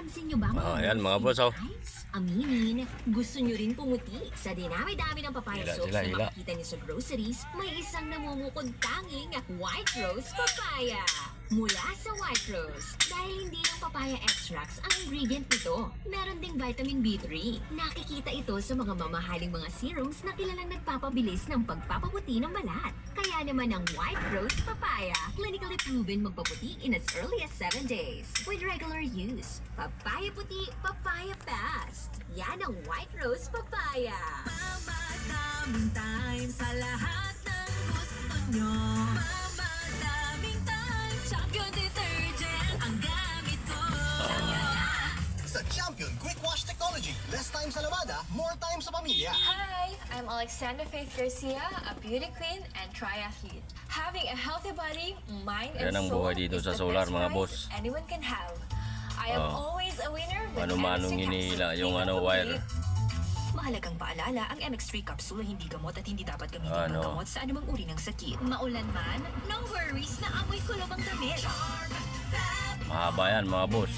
Napapansin nyo ba Ayan mga boss, oh. Aminin, gusto nyo rin pumuti. Sa dinami-dami ng papaya Hila soaps sila, na hila. makikita nyo sa groceries, may isang namumukod tanging White Rose Papaya. Mula sa White Rose, dahil hindi lang papaya extracts ang ingredient nito, meron ding vitamin B3. Nakikita ito sa mga mamahaling mga serums na kilalang nagpapabilis ng pagpapaputi ng balat. Kaya naman ang White Rose Papaya, clinically proven magpaputi in as early as 7 days. With regular use, papaya puti, papaya fast. Yan ang White Rose Papaya. Mamadaming time sa lahat ng gusto nyo. Mamadaming time, Champion Detergent ang gamit ko. Sa Champion Quick Wash Technology, less time sa lamada, more time sa pamilya. Hi, I'm Alexandra Faith Garcia, a beauty queen and triathlete. Having a healthy body, mind, Yan and ang soul buhay dito is sa the solar, best mga prize boss. anyone can have. I am always a winner with Mano-manong MX3 hinihila capsule. yung Hindi wire. complete. Mahalagang paalala, ang MX3 capsule ay hindi gamot at hindi dapat gamitin Ano? panggamot sa anumang uri ng sakit. Maulan man, no worries na amoy kulob ang damit. Mahaba yan mga boss.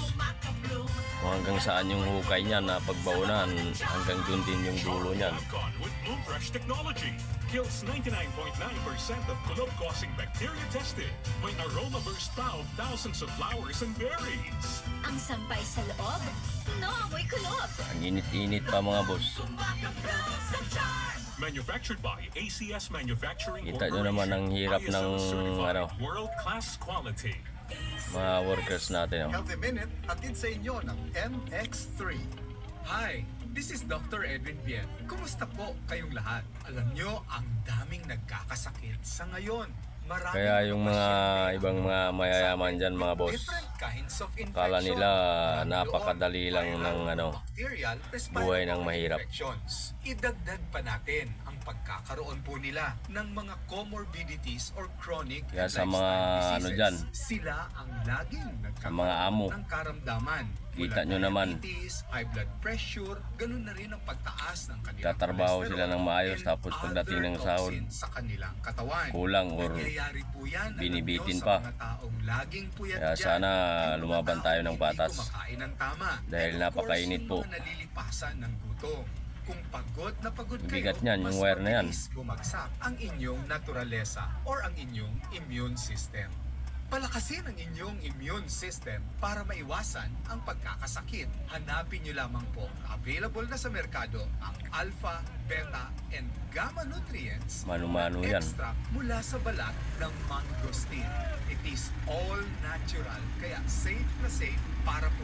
Kung hanggang saan yung hukay niyan na pagbaunan, hanggang dun din yung dulo niyan. Con with Bloom Fresh technology kills 99.9% of kulob-causing bacteria tested. May aroma burst pa of thousands of flowers and berries. Ang sampay sa loob, no amoy kulob. Ang init-init pa mga boss. Manufactured by ACS Manufacturing Kita nyo naman ang hirap ISO ng, certified ano, world-class quality. mga workers natin. Oh. Healthy Minute, atid sa inyo ng MX3. Hi, this is Dr. Edwin Bien. Kumusta po kayong lahat? Alam nyo, ang daming nagkakasakit sa ngayon. Maraming Kaya yung mga pasyente ibang mga mayayaman dyan mga boss, different kinds of infection. kala nila Naroroon napakadali lang viral, ng ano, bacterial, buhay ng respiratory mahirap. infections. Idagdag pa natin ang pagkakaroon po nila ng mga comorbidities or chronic Kaya and sa mga lifestyle diseases. ano dyan, Sila ang laging sa mga amo, ng karamdaman. kita Mula nyo naman, diabetes, high blood pressure, ganun na rin ang pagtaas ng kanilang tatrabaho cholesterol sila ng maayos, and tapos pagdating ng other sahod, toxins sa kanilang katawan. kulang or Nangyayari po yan, alam binibitin nyo, pa. sa mga taong laging puyat Kaya dyan, sana yung mga lumaban taong tayo ng hindi patas. kumakain ng tama. Dahil And of napakainit course, po. yung mga nalilipasan ng gutom. Kung pagod na pagod Ang kayo, bigat niyan, yung mas wire na yan. mabilis bumagsak ang inyong naturalesa or ang inyong immune system. Palakasin ang inyong immune system para maiwasan ang pagkakasakit. Hanapin nyo lamang po, available na sa merkado, ang alpha, beta, and gamma nutrients Mano-mano na yan. extract mula sa balat ng mangosteen. It is all natural, kaya safe na safe para po